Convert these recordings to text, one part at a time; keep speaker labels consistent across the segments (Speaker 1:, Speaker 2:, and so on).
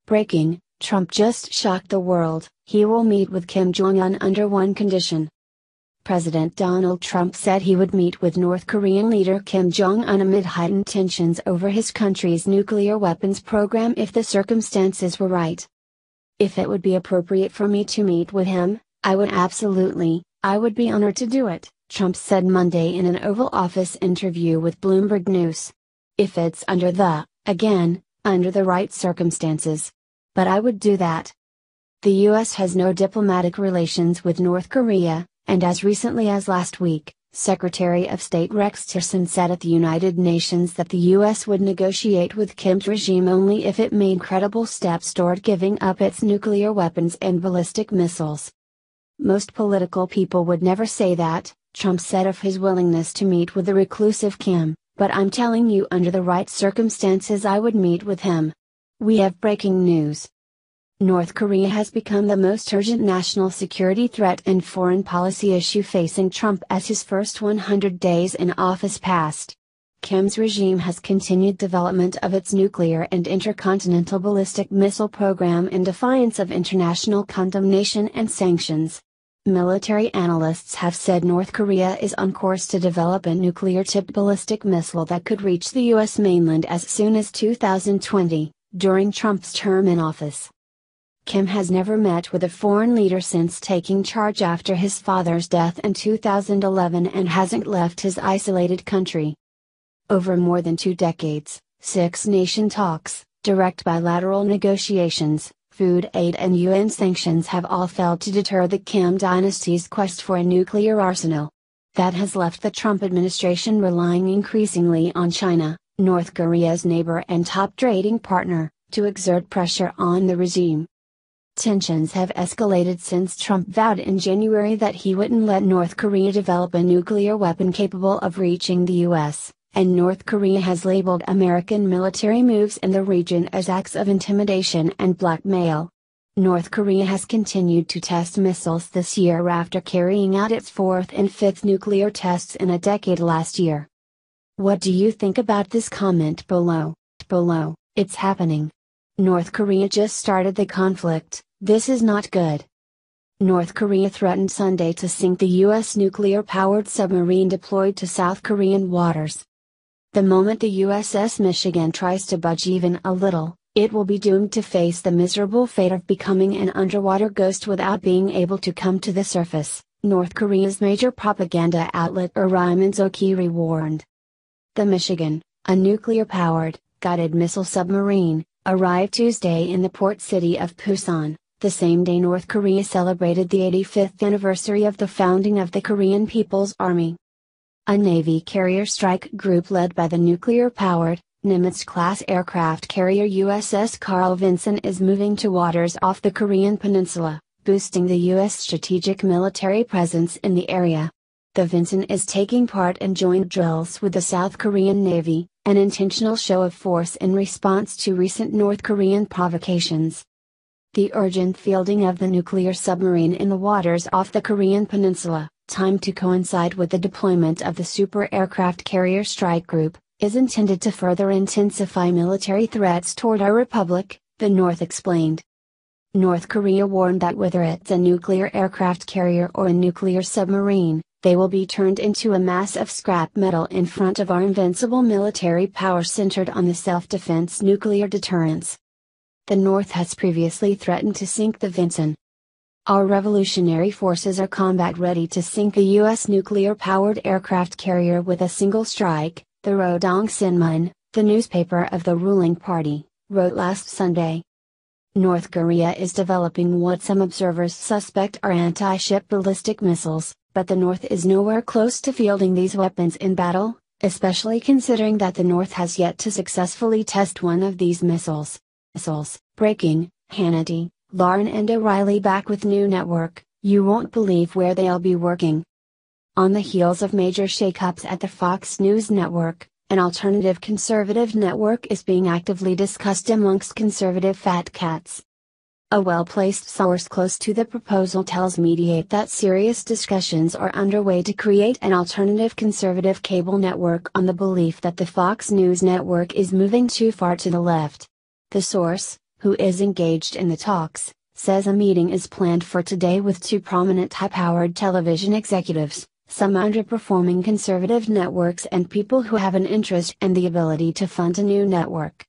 Speaker 1: Breaking: Trump just shocked the world, he will meet with Kim Jong-un under one condition. President Donald Trump said he would meet with North Korean leader Kim Jong-un amid heightened tensions over his country's nuclear weapons program if the circumstances were right. If it would be appropriate for me to meet with him, I would be honored to do it, Trump said Monday in an Oval Office interview with Bloomberg News. If it's under the right circumstances. But I would do that. The U.S. has no diplomatic relations with North Korea, and as recently as last week, Secretary of State Rex Tillerson said at the United Nations that the U.S. would negotiate with Kim's regime only if it made credible steps toward giving up its nuclear weapons and ballistic missiles. Most political people would never say that, Trump said of his willingness to meet with the reclusive Kim, but I'm telling you under the right circumstances I would meet with him. We have breaking news. North Korea has become the most urgent national security threat and foreign policy issue facing Trump as his first 100 days in office passed. Kim's regime has continued development of its nuclear and intercontinental ballistic missile program in defiance of international condemnation and sanctions. Military analysts have said North Korea is on course to develop a nuclear-tipped ballistic missile that could reach the U.S. mainland as soon as 2020, during Trump's term in office. Kim has never met with a foreign leader since taking charge after his father's death in 2011 and hasn't left his isolated country. Over more than 2 decades, six-nation talks, direct bilateral negotiations, food aid and UN sanctions have all failed to deter the Kim dynasty's quest for a nuclear arsenal. That has left the Trump administration relying increasingly on China, North Korea's neighbor and top trading partner, to exert pressure on the regime. Tensions have escalated since Trump vowed in January that he wouldn't let North Korea develop a nuclear weapon capable of reaching the U.S., and North Korea has labeled American military moves in the region as acts of intimidation and blackmail. North Korea has continued to test missiles this year after carrying out its 4th and 5th nuclear tests in a decade last year. What do you think about this? Comment below. It's happening. North Korea just started the conflict, this is not good. North Korea threatened Sunday to sink the U.S. nuclear-powered submarine deployed to South Korean waters. The moment the USS Michigan tries to budge even a little, it will be doomed to face the miserable fate of becoming an underwater ghost without being able to come to the surface, North Korea's major propaganda outlet Uri Minzoki warned. The Michigan, a nuclear-powered, guided missile submarine, arrived Tuesday in the port city of Busan, the same day North Korea celebrated the 85th anniversary of the founding of the Korean People's Army. A Navy carrier strike group led by the nuclear-powered, Nimitz-class aircraft carrier USS Carl Vinson is moving to waters off the Korean peninsula, boosting the U.S. strategic military presence in the area. The Vinson is taking part in joint drills with the South Korean Navy, an intentional show of force in response to recent North Korean provocations. The urgent fielding of the nuclear submarine in the waters off the Korean peninsula, timed to coincide with the deployment of the super aircraft carrier strike group, is intended to further intensify military threats toward our republic, the North explained. North Korea warned that whether it's a nuclear aircraft carrier or a nuclear submarine, they will be turned into a mass of scrap metal in front of our invincible military power centered on the self-defense nuclear deterrence. The North has previously threatened to sink the Vinson. Our revolutionary forces are combat-ready to sink a U.S. nuclear-powered aircraft carrier with a single strike, the Rodong Sinmun, the newspaper of the ruling party, wrote last Sunday. North Korea is developing what some observers suspect are anti-ship ballistic missiles, but the North is nowhere close to fielding these weapons in battle, especially considering that the North has yet to successfully test one of these missiles. Breaking: Hannity, Lauren and O'Reilly back with new network, you won't believe where they'll be working. On the heels of major shakeups at the Fox News network, an alternative conservative network is being actively discussed amongst conservative fat cats. A well-placed source close to the proposal tells Mediaite that serious discussions are underway to create an alternative conservative cable network on the belief that the Fox News network is moving too far to the left. The source, who is engaged in the talks, says a meeting is planned for today with two prominent high-powered television executives, some underperforming conservative networks and people who have an interest and the ability to fund a new network.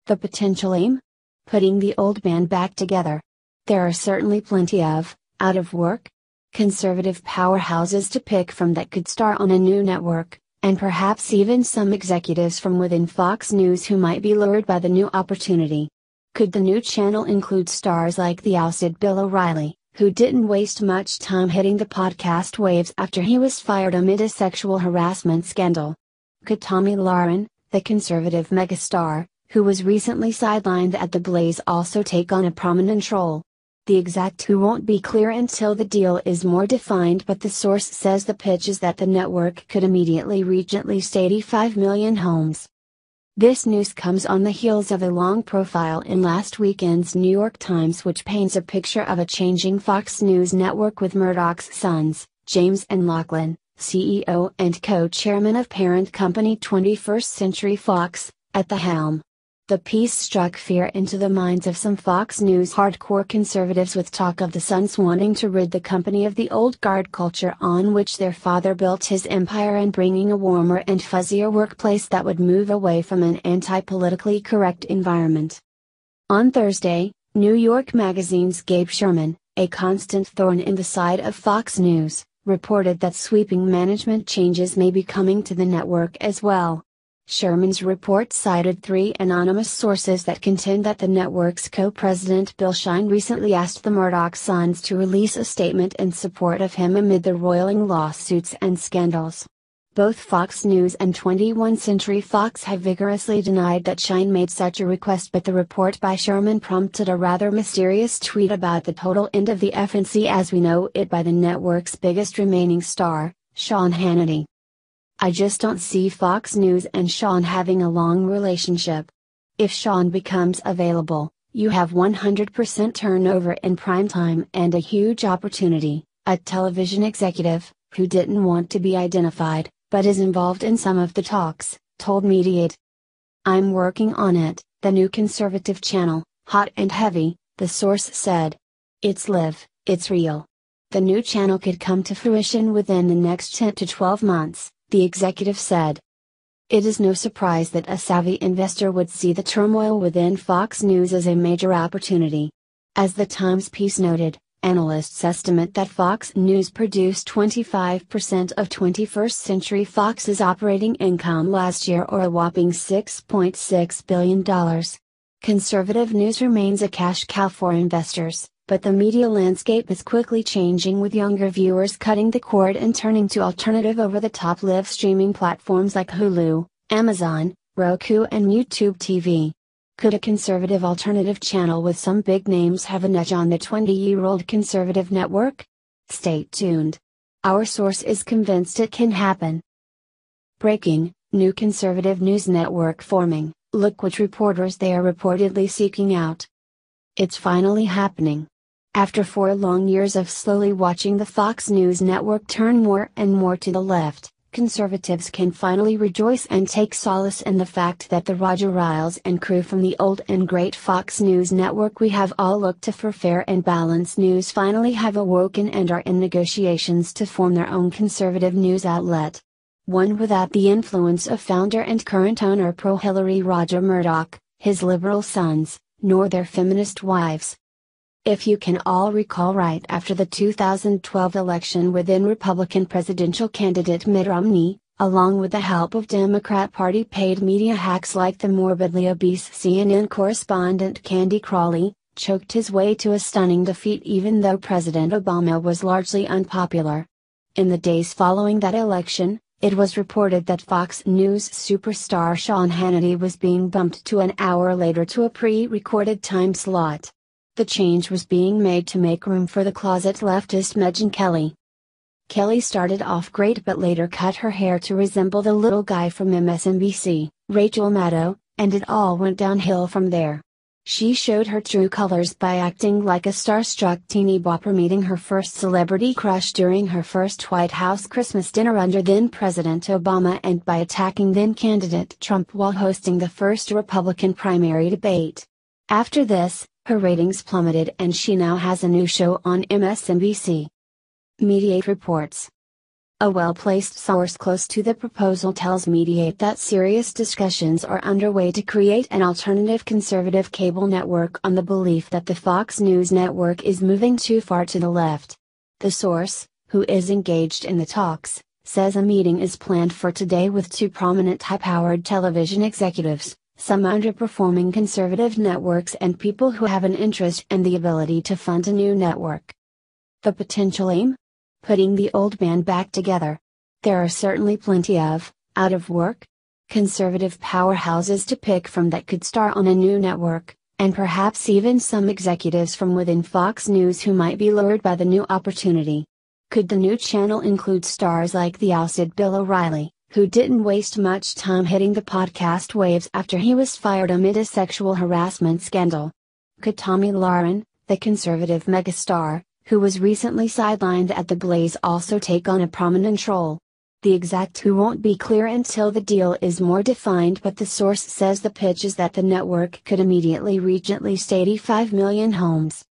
Speaker 1: The potential aim? Putting the old band back together. There are certainly plenty of, out-of-work, conservative powerhouses to pick from that could star on a new network, and perhaps even some executives from within Fox News who might be lured by the new opportunity. Could the new channel include stars like the ousted Bill O'Reilly, who didn't waste much time hitting the podcast waves after he was fired amid a sexual harassment scandal? Could Tomi Lahren, the conservative megastar, who was recently sidelined at the Blaze, also take on a prominent role? The exact who won't be clear until the deal is more defined, but the source says the pitch is that the network could immediately reach at least 85 million homes. This news comes on the heels of a long profile in last weekend's New York Times, which paints a picture of a changing Fox News network with Murdoch's sons, James and Lachlan, CEO and co-chairman of parent company 21st Century Fox, at the helm. The piece struck fear into the minds of some Fox News hardcore conservatives, with talk of the sons wanting to rid the company of the old guard culture on which their father built his empire and bringing a warmer and fuzzier workplace that would move away from an anti-politically correct environment. On Thursday, New York Magazine's Gabe Sherman, a constant thorn in the side of Fox News, reported that sweeping management changes may be coming to the network as well. Sherman's report cited three anonymous sources that contend that the network's co-president Bill Shine recently asked the Murdoch sons to release a statement in support of him amid the roiling lawsuits and scandals. Both Fox News and 21st Century Fox have vigorously denied that Shine made such a request, but the report by Sherman prompted a rather mysterious tweet about the total end of the FNC as we know it by the network's biggest remaining star, Sean Hannity. "I just don't see Fox News and Sean having a long relationship. If Sean becomes available, you have 100% turnover in primetime and a huge opportunity," a television executive, who didn't want to be identified, but is involved in some of the talks, told Mediaite. "I'm working on it, the new conservative channel, hot and heavy," the source said. "It's live, it's real. The new channel could come to fruition within the next 10 to 12 months. The executive said. It is no surprise that a savvy investor would see the turmoil within Fox News as a major opportunity. As the Times piece noted, analysts estimate that Fox News produced 25% of 21st Century Fox's operating income last year, or a whopping $6.6 billion. Conservative news remains a cash cow for investors, but the media landscape is quickly changing, with younger viewers cutting the cord and turning to alternative over-the-top live streaming platforms like Hulu, Amazon, Roku and YouTube TV. Could a conservative alternative channel with some big names have an edge on the 20-year-old conservative network? Stay tuned. Our source is convinced it can happen. Breaking, new conservative news network forming, look which reporters they are reportedly seeking out. It's finally happening. After 4 long years of slowly watching the Fox News network turn more and more to the left, conservatives can finally rejoice and take solace in the fact that the Roger Ailes and crew from the old and great Fox News network we have all looked to for fair and balanced news finally have awoken and are in negotiations to form their own conservative news outlet. One without the influence of founder and current owner pro-Hillary Roger Murdoch, his liberal sons, nor their feminist wives. If you can all recall, right after the 2012 election within Republican presidential candidate Mitt Romney, along with the help of Democrat Party paid media hacks like the morbidly obese CNN correspondent Candy Crawley, choked his way to a stunning defeat even though President Obama was largely unpopular. In the days following that election, it was reported that Fox News superstar Sean Hannity was being bumped to an hour later to a pre-recorded time slot. The change was being made to make room for the closet leftist Megyn Kelly. Kelly started off great but later cut her hair to resemble the little guy from MSNBC, Rachel Maddow, and it all went downhill from there. She showed her true colors by acting like a starstruck teeny bopper meeting her first celebrity crush during her first White House Christmas dinner under then-President Obama and by attacking then-candidate Trump while hosting the first Republican primary debate. After this, her ratings plummeted and she now has a new show on MSNBC. Mediate reports. A well-placed source close to the proposal tells Mediate that serious discussions are underway to create an alternative conservative cable network on the belief that the Fox News network is moving too far to the left. The source, who is engaged in the talks, says a meeting is planned for today with two prominent high-powered television executives, some underperforming conservative networks and people who have an interest and the ability to fund a new network. The potential aim? Putting the old band back together. There are certainly plenty of, out-of-work, conservative powerhouses to pick from that could star on a new network, and perhaps even some executives from within Fox News who might be lured by the new opportunity. Could the new channel include stars like the ousted Bill O'Reilly, who didn't waste much time hitting the podcast waves after he was fired amid a sexual harassment scandal? Could Tomi Lahren, the conservative megastar, who was recently sidelined at the Blaze, also take on a prominent role? The exact who won't be clear until the deal is more defined, but the source says the pitch is that the network could immediately reach at least 85 million homes.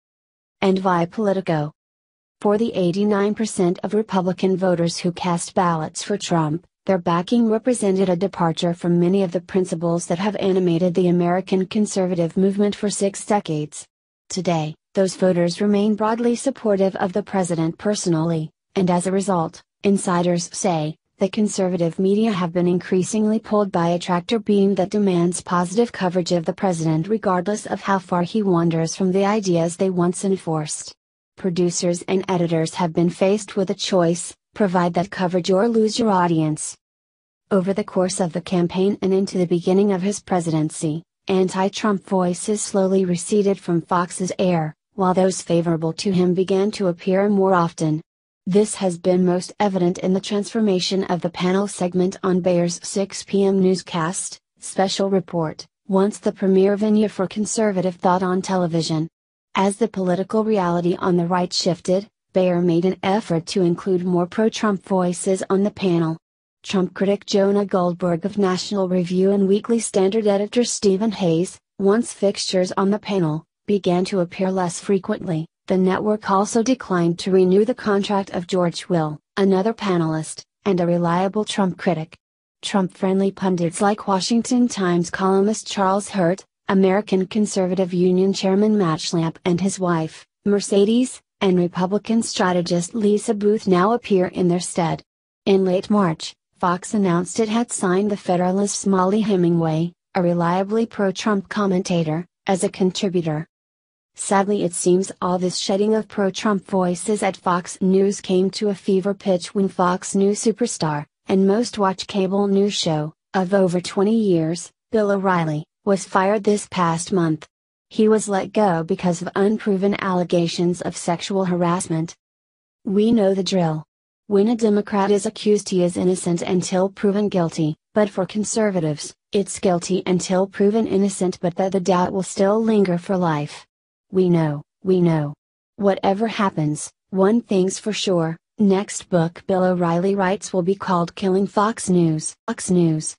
Speaker 1: And via Politico. For the 89% of Republican voters who cast ballots for Trump, their backing represented a departure from many of the principles that have animated the American conservative movement for 6 decades. Today, those voters remain broadly supportive of the president personally, and as a result, insiders say, the conservative media have been increasingly pulled by a tractor beam that demands positive coverage of the president regardless of how far he wanders from the ideas they once enforced. Producers and editors have been faced with a choice: provide that coverage or lose your audience. Over the course of the campaign and into the beginning of his presidency, anti-Trump voices slowly receded from Fox's air, while those favorable to him began to appear more often. This has been most evident in the transformation of the panel segment on Bayer's 6 p.m. newscast, Special Report, once the premier venue for conservative thought on television. As the political reality on the right shifted, Bayer made an effort to include more pro-Trump voices on the panel. Trump critic Jonah Goldberg of National Review and Weekly Standard editor Stephen Hayes, once fixtures on the panel, began to appear less frequently. The network also declined to renew the contract of George Will, another panelist, and a reliable Trump critic. Trump-friendly pundits like Washington Times columnist Charles Hurt, American Conservative Union Chairman Matt Schlapp and his wife, Mercedes, and Republican strategist Lisa Booth now appear in their stead. In late March, Fox announced it had signed the Federalist's Molly Hemingway, a reliably pro-Trump commentator, as a contributor. Sadly, it seems all this shedding of pro-Trump voices at Fox News came to a fever pitch when Fox News superstar, and most-watched cable news show, of over 20 years, Bill O'Reilly, was fired this past month. He was let go because of unproven allegations of sexual harassment. We know the drill. When a Democrat is accused, he is innocent until proven guilty, but for conservatives, it's guilty until proven innocent, but that the doubt will still linger for life. We know. Whatever happens, one thing's for sure: next book Bill O'Reilly writes will be called Killing Fox News.